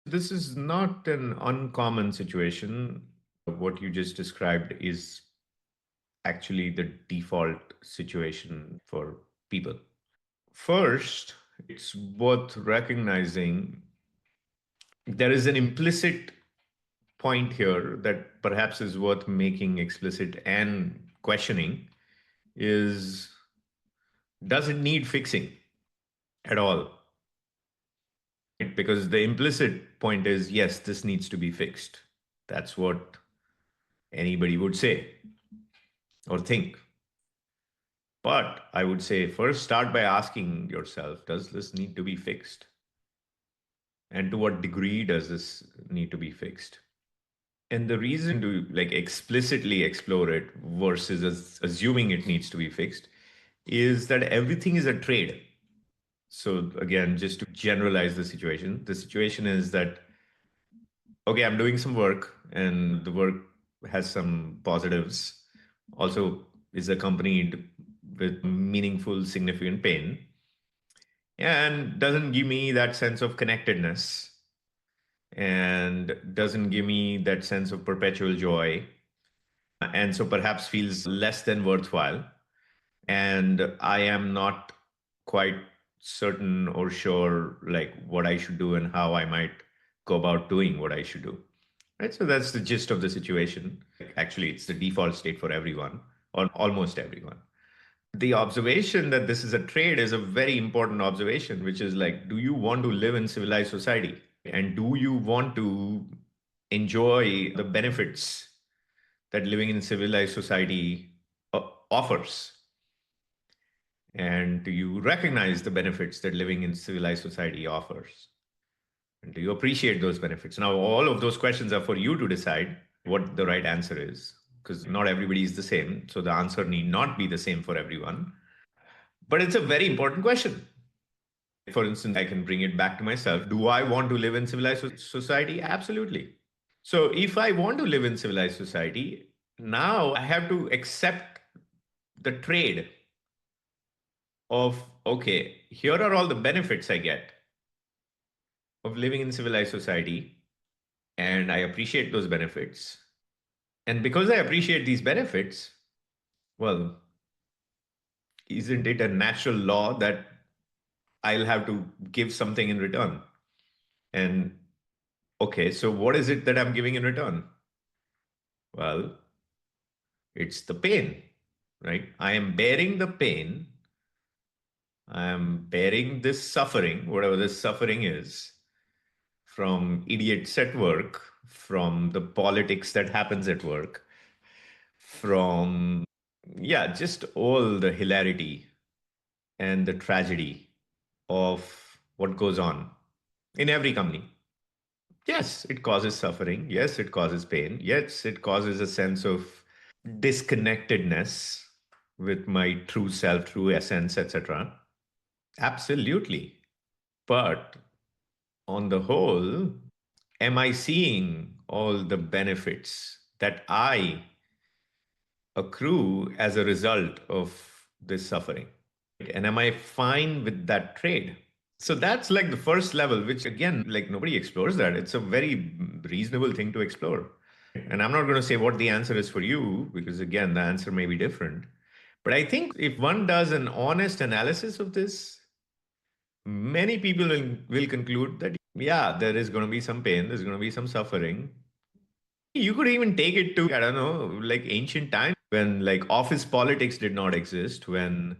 This is not an uncommon situation. What you just described is actually the default situation for people. First, it's worth recognizing there is an implicit point here that perhaps is worth making explicit and questioning is, does it need fixing at all? Because the implicit point is, yes, this needs to be fixed. That's what anybody would say or think. But I would say first start by asking yourself, does this need to be fixed? And to what degree does this need to be fixed? And the reason to like explicitly explore it versus assuming it needs to be fixed is that everything is a trade. So again, just to generalize the situation is that, okay, I'm doing some work and the work has some positives, also is accompanied with meaningful, significant pain, and doesn't give me that sense of connectedness and doesn't give me that sense of perpetual joy. And so perhaps feels less than worthwhile. And I am not quite certain or sure like what I should do and how I might go about doing what I should do. Right. So that's the gist of the situation. Actually, it's the default state for everyone or almost everyone. The observation that this is a trade is a very important observation, which is like, do you want to live in civilized society? And do you want to enjoy the benefits that living in civilized society offers? And do you recognize the benefits that living in civilized society offers? And do you appreciate those benefits? Now, all of those questions are for you to decide what the right answer is, because not everybody is the same. So the answer need not be the same for everyone. But it's a very important question. For instance, I can bring it back to myself. Do I want to live in civilized society? Absolutely. So if I want to live in civilized society, now I have to accept the trade of, okay, here are all the benefits I get of living in civilized society, and I appreciate those benefits. And because I appreciate these benefits, well, isn't it a natural law that I'll have to give something in return? And okay, so what is it that I'm giving in return? Well, it's the pain, right? I am bearing the pain. I am bearing this suffering, whatever this suffering is, from idiots at work, from the politics that happens at work, from, yeah, just all the hilarity and the tragedy of what goes on in every company. Yes, it causes suffering. Yes, it causes pain. Yes, it causes a sense of disconnectedness with my true self, true essence, etc. Absolutely. But on the whole, am I seeing all the benefits that I accrue as a result of this suffering? And am I fine with that trade? So that's like the first level, which again, like nobody explores that. It's a very reasonable thing to explore. And I'm not going to say what the answer is for you, because again, the answer may be different. But I think if one does an honest analysis of this, many people will conclude that, yeah, there is going to be some pain, there's going to be some suffering. You could even take it to, I don't know, like ancient times when like office politics did not exist, when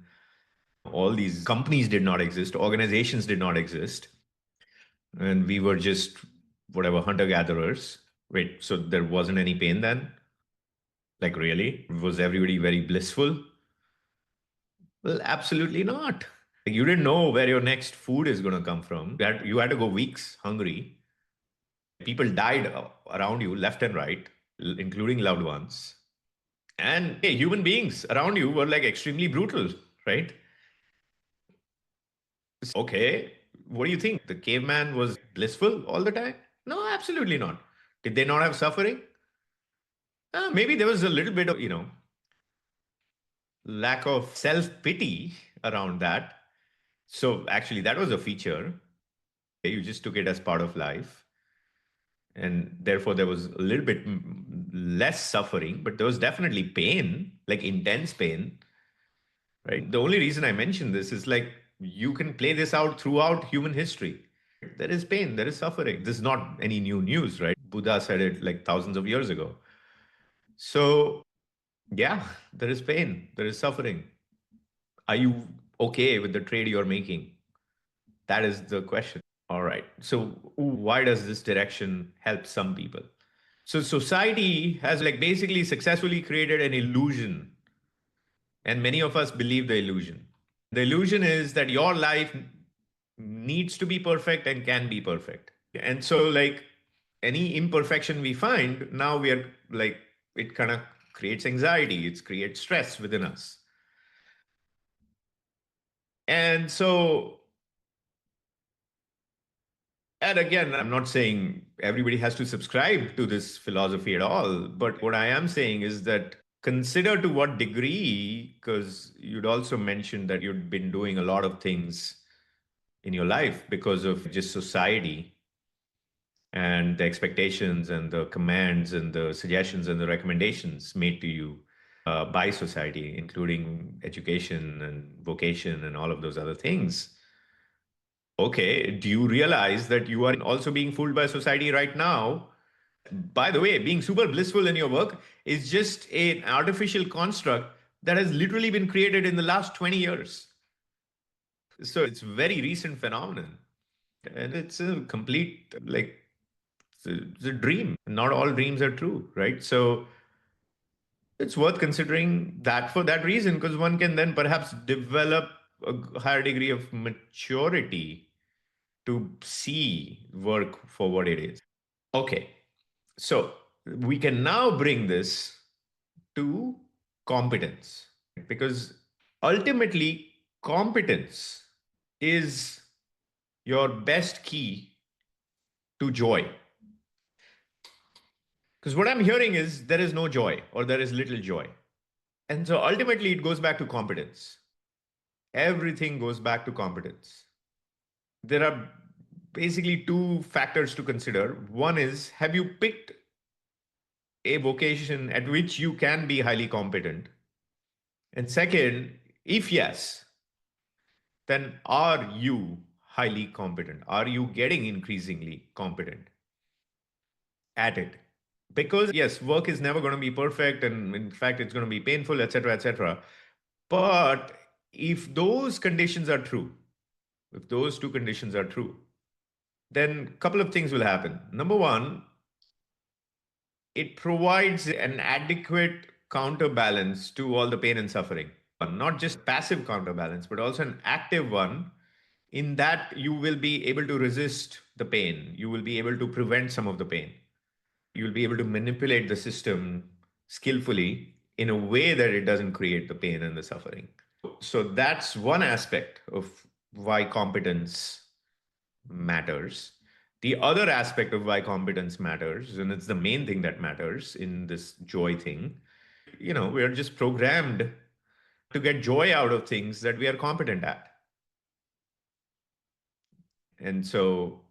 all these companies did not exist, organizations did not exist, and we were just whatever hunter gatherers. Wait, so there wasn't any pain then? Like, really? Was everybody very blissful? Well, absolutely not. Like, you didn't know where your next food is going to come from. You had to go weeks hungry. People died around you, left and right, including loved ones. And hey, human beings around you were like extremely brutal, right? Okay, what do you think? The caveman was blissful all the time? No, absolutely not. Did they not have suffering? Maybe there was a little bit of, lack of self pity around that. So actually, that was a feature. You just took it as part of life. And therefore, there was a little bit less suffering, but there was definitely pain, like intense pain, right? The only reason I mention this is like you can play this out throughout human history. There is pain, there is suffering. This is not any new news, right? Buddha said it like thousands of years ago. So, yeah, there is pain, there is suffering. Are you okay with the trade you're making? That is the question. All right. So, why does this direction help some people? So, society has like basically successfully created an illusion, and many of us believe the illusion. The illusion is that your life needs to be perfect and can be perfect. And so, like any imperfection we find, now we are like, it kind of creates anxiety, it creates stress within us. And so, and again, I'm not saying everybody has to subscribe to this philosophy at all, but what I am saying is that consider to what degree, because you'd also mentioned that you'd been doing a lot of things in your life because of just society and the expectations and the commands and the suggestions and the recommendations made to you by society, including education and vocation and all of those other things. Okay, do you realize that you are also being fooled by society right now? By the way, being super blissful in your work is just an artificial construct that has literally been created in the last 20 years. So it's a very recent phenomenon. And it's a complete, like, it's a dream. Not all dreams are true, right? So it's worth considering that for that reason, because one can then perhaps develop a higher degree of maturity to see work for what it is. Okay, so we can now bring this to competence, because ultimately, competence is your best key to joy. Because what I'm hearing is there is no joy or there is little joy. And so ultimately, it goes back to competence. Everything goes back to competence. There are basically two factors to consider. One is, have you picked a vocation at which you can be highly competent? And second, if yes, then are you highly competent? Are you getting increasingly competent at it? Because yes, work is never going to be perfect, and in fact, it's going to be painful, etc., etc. But if those conditions are true, if those two conditions are true, then a couple of things will happen. Number one, it provides an adequate counterbalance to all the pain and suffering. Not just passive counterbalance, but also an active one, in that you will be able to resist the pain. You will be able to prevent some of the pain. You'll be able to manipulate the system skillfully in a way that it doesn't create the pain and the suffering. So that's one aspect of why competence matters. The other aspect of why competence matters, and it's the main thing that matters in this joy thing, we're just programmed to get joy out of things that we are competent at. And so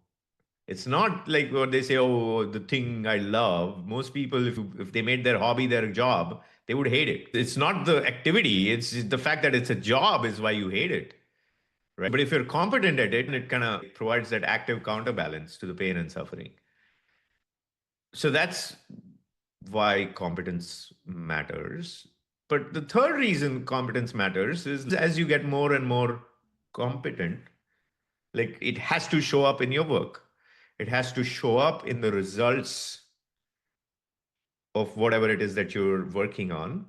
it's not like what they say, oh, the thing I love. Most people, if they made their hobby their job, they would hate it. It's not the activity, it's the fact that it's a job is why you hate it. Right. But if you're competent at it, it kind of provides that active counterbalance to the pain and suffering. So that's why competence matters. But the third reason competence matters is as you get more and more competent, like it has to show up in your work. It has to show up in the results of whatever it is that you're working on.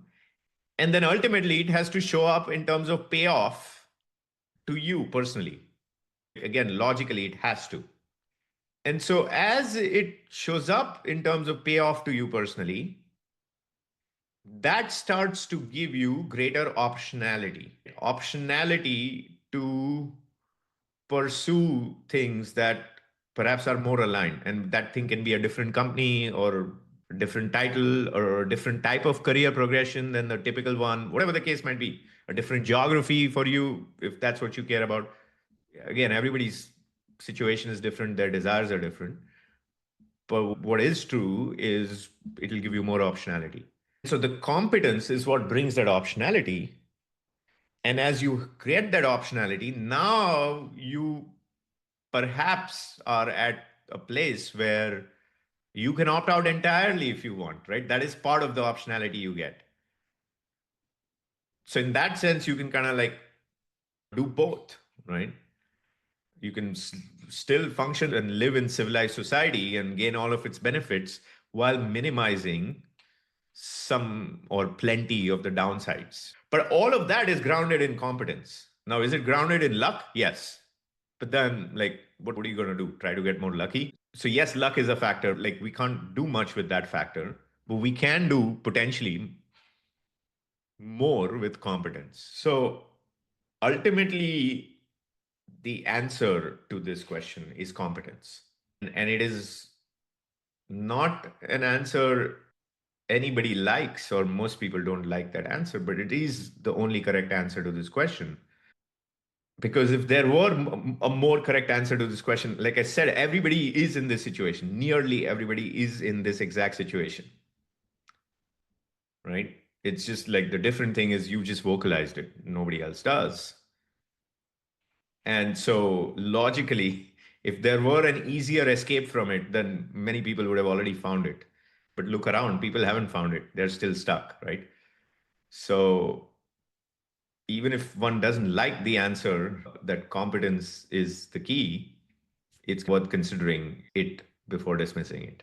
And then ultimately, it has to show up in terms of payoff to you personally. Again, logically, it has to. And so, as it shows up in terms of payoff to you personally, that starts to give you greater optionality to pursue things that perhaps are more aligned. And that thing can be a different company or a different title or a different type of career progression than the typical one, whatever the case might be, a different geography for you, if that's what you care about. Again, everybody's situation is different, their desires are different. But what is true is it'll give you more optionality. So the competence is what brings that optionality. And as you create that optionality, now you perhaps are at a place where you can opt out entirely if you want, right? That is part of the optionality you get. So in that sense, you can kind of like do both, right? You can still function and live in civilized society and gain all of its benefits while minimizing some or plenty of the downsides. But all of that is grounded in competence. Now, is it grounded in luck? Yes. But then, like, what are you going to do? Try to get more lucky? So, yes, luck is a factor. Like, we can't do much with that factor, but we can do potentially more with competence. So, ultimately, the answer to this question is competence. And it is not an answer anybody likes, or most people don't like that answer, but it is the only correct answer to this question. Because if there were a more correct answer to this question, like I said, everybody is in this situation. Nearly everybody is in this exact situation, right? It's just like the different thing is you just vocalized it, nobody else does. And so logically, if there were an easier escape from it, then many people would have already found it. But look around, people haven't found it. They're still stuck, right? So even if one doesn't like the answer that competence is the key, it's worth considering it before dismissing it.